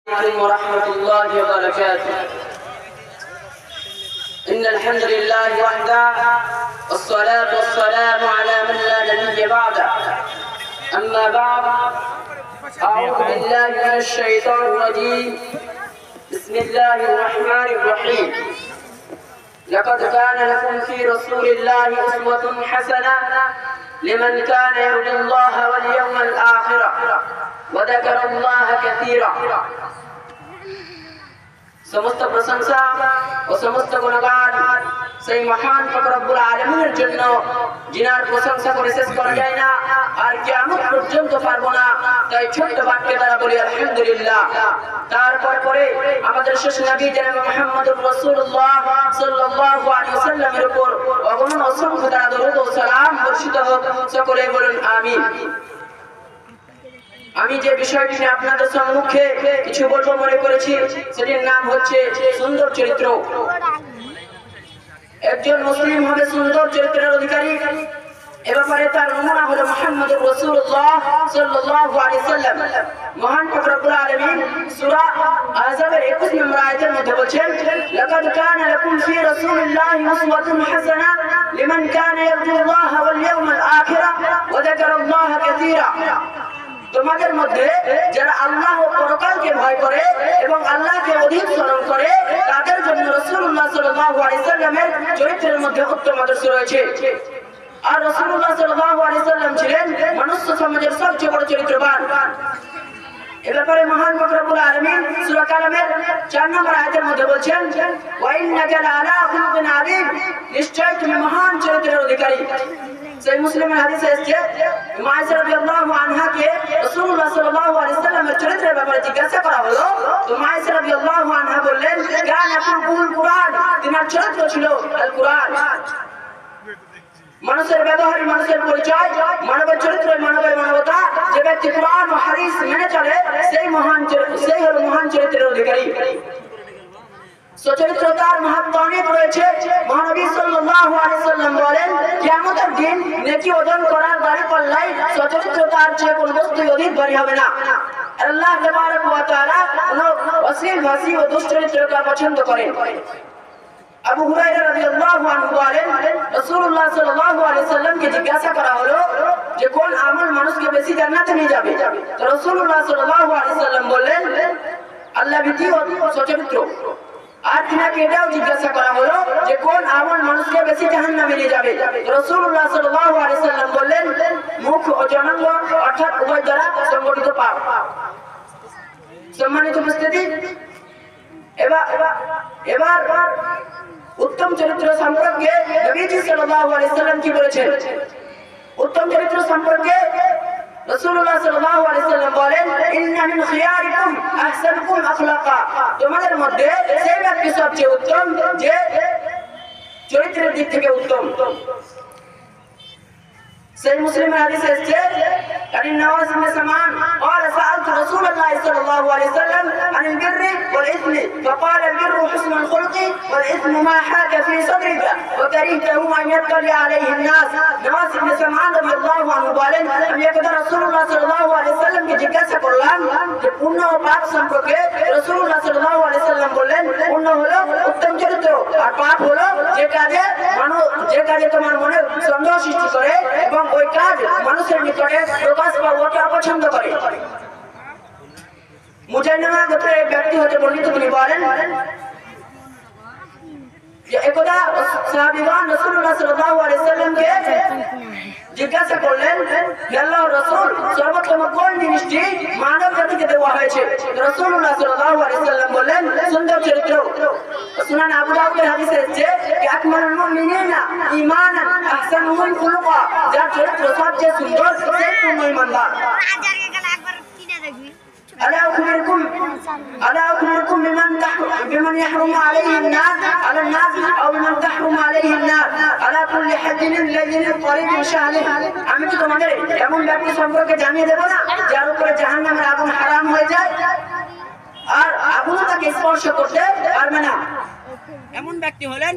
عليكم ورحمة الله وبركاته. إن الحمد لله وحده والصلاة والسلام على من لا نبي بعده. أما بعد، أعوذ بالله من الشيطان الرجيم. بسم الله الرحمن الرحيم. لقد كان لكم في رسول الله أسوة حسنة لمن كان يرجو الله واليوم الآخر وذكر الله كثيرا. সমস্ত প্রশংসা ও সমস্ত গুণগান সেই মহান রব্বুল আলামিনের জন্য, যিনার প্রশংসা করে শেষ করা যায় না আর কিয়ামত পর্যন্ত পারবো না। তাই ছোট্ট বাক্যে তারা বলি আলহামদুলিল্লাহ। তারপরে আমাদের শেষ নবী জনাব মুহাম্মদুর রাসূলুল্লাহ সাল্লাল্লাহু আলাইহি ওয়াসাল্লামের উপর অগণন অসংখ্য তারা দরুদ ও সালাম বর্ষিত হোক। সকলে বলুন আমিন। আমি যে বিষয়টি নিয়ে আপনাদের সম্মুখে কিছু বলবো মনে করেছি, সেটির নাম হচ্ছে সুন্দর চরিত্র। একজন মুসলিম হবে সুন্দর চরিত্রের অধিকারী। এ ব্যাপারে তার নমুনা হলো মুহাম্মদুর রাসূলুল্লাহ সাল্লাল্লাহু আলাইহি ওয়াসাল্লাম। মহান রব্বুল আলামিন সূরা আহজাবের 21 নম্বর আয়াতের মধ্যে বলেন, লাকাদ কানা লাকুম ফি রাসূলিল্লাহি উসওয়াতুন হাসানাহ লিমান কানা ইয়ারজুল্লাহ ওয়াল ইয়াওমাল আখির ওয়া যাকারাল্লাহা কাসীরা। তোমাদের মধ্যে যারা আল্লাহ ও পরকালকে ভয় করে এবং আল্লাহকে অধিক স্মরণ করে, তাদের জন্য রাসূলুল্লাহ সাল্লাল্লাহু আলাইহি ওয়াসাল্লামের চরিত্রের মধ্যে উত্তম আদর্শ রয়েছে। আর রাসূলুল্লাহ সাল্লাল্লাহু আলাইহি ওয়াসাল্লাম ছিলেন মানুষ সমাজের সবচেয়ে বড় চরিত্রবান। এ ব্যাপারে মহান রব্বুল আলামিন সূরা কালামের 4 নম্বর আয়াতের মধ্যে বলেন, ওয়া ইন্নাকা লাআলা খুলুকিন আযীম। নিশ্চয় তুমি মহান চরিত্রের অধিকারী। সেই মুসলিমের হাদিসে এসেছে, মায়েশা রাদিয়াল্লাহু আনহাকে রাসূলুল্লাহ সাল্লাল্লাহু আলাইহি ওয়াসাল্লামের চরিত্রের ব্যাপারে জিজ্ঞাসা করা হলো। তো মায়েশা রাদিয়াল্লাহু আনহা বললেন, কানা ইয়াকুলুল কুরআন। তিনার চরিত্র ছিল আল কুরআন। মানুষের ব্যবহার, মানুষের পরিচয়, মানবের চরিত্র, মানবের মানবতা। যে ব্যক্তি কুরআন ও হাদিস মেনে চলে, সেই হলো মহান চরিত্রের অধিকারী। সচরিত্রতার মাহাত্ম্য অনেক রয়েছে। মহানবী সাল্লাল্লাহু আলাইহি ওয়াসাল্লাম বলেন, কিয়ামতের দিন নেকি ওজন করার দাড়ি পাল্লায় সচরিত্রতার চেয়ে কোনো বস্তুই অধিক ভারী হবে না। আল্লাহ তাবারক ওয়া তাআলা কোন অশ্লীল ভাষী ও দুশ্চরিত্রতা পছন্দ করেন। আবু হুরায়রা রাদিয়াল্লাহু আনহু বলেন, রাসূলুল্লাহ সাল্লাল্লাহু আলাইহি ওয়াসাল্লামকে জিজ্ঞাসা করা হলো যে কোন আমল মানুষকে বেশি জান্নাতে নিয়ে যাবে। তো রাসূলুল্লাহ সাল্লাল্লাহু আলাইহি ওয়াসাল্লাম বললেন, আল্লাহ ভীতি ও সচরিত্র। আর তিনাকে এটাও জিজ্ঞাসা করা হলো যে কোন আমল মানুষকে বেশি জাহান্নামে নিয়ে যাবে। রাসূলুল্লাহ সাল্লাল্লাহু আলাইহি ওয়াসাল্লাম বললেন, মুখ ও জনাঙ্গ অর্থাৎ উভয় দ্বারা সংগঠিত পাপ। সম্মানিত উপস্থিতি, এবার উত্তম চরিত্র সম্পর্কে নবীজি সাল্লাল্লাহু আলাইহি ওয়াসাল্লাম কি বলেছেন? উত্তম চরিত্র সম্পর্কে রাসূলুল্লাহ সাল্লাল্লাহু আলাইহি ওয়াসাল্লাম বলেন, ইন্না মিন খিয়ারিকুম আহসানুকুম আখলাকা। তোমাদের মধ্যে সেই ব্যক্তি সবচেয়ে উত্তম যে চরিত্রের দিক থেকে উত্তম। সেই মুসলিমের হাদিসে এসেছে, কারণ নওয়াজ ইবনে সামান قال سألت رسول الله صلى الله عليه وسلم عن البر والإثم فقال البر حسن الخلق والإثم ما حاك في صدرك وكرهته أن يطلع عليه الناس। নওয়াজ ইবনে সামান রাদিয়াল্লাহু আনহু বলেন, আমি একদা রাসূলুল্লাহ সাল্লাল্লাহু আলাইহি ওয়াসাল্লামকে জিজ্ঞাসা করলাম যে পুণ্য ও পাপ সম্পর্কে। রাসূলুল্লাহ সাল্লাল্লাহু আলাইহি ওয়াসাল্লাম বললেন, পুণ্য হলো উত্তম চরিত্র আর পাপ হলো যে কাজে তোমার মনে সন্দেহ সৃষ্টি করে এবং ওই কাজ মানুষের নিকটে প্রকাশ পাওয়াকে অপছন্দ করে। মুজাহিদা গোত্রের এক ব্যক্তি হতে বর্ণিত, তিনি বলেন যে একদা সাহাবীগণ রাসূলুল্লাহ সাল্লাল্লাহু আলাইহি ওয়াসাল্লামকে জিজ্ঞাসা করলেন, হে আল্লাহর রাসূল, সর্বোত্তম কোন জিনিসটি মানব জাতিকে দেওয়া হয়েছে? রাসূলুল্লাহ সাল্লাল্লাহু আলাইহি ওয়াসাল্লাম বললেন, সুন্দর চরিত্র। সুনান আবু দাউদের হাদিসে এসেছে, আকমালুল মুমিনিনা ঈমানান আহসানুহুম খুলুকা। যার চরিত্র সবচেয়ে সুন্দর সেই পূর্ণ ঈমানদার। ألا أخبركم بمن يحرم عليه النار على الناس أو بمن تحرم عليه النار على كل حد الذي قريب شهره। আমি কি তোমাদের এমন ব্যক্তি সম্পর্কে জানিয়ে দেব না যার উপরে জাহান্নামের আগুন হারাম হয়ে যায় আর আগুন তাকে স্পর্শ করতে পারবে না? এমন ব্যক্তি হলেন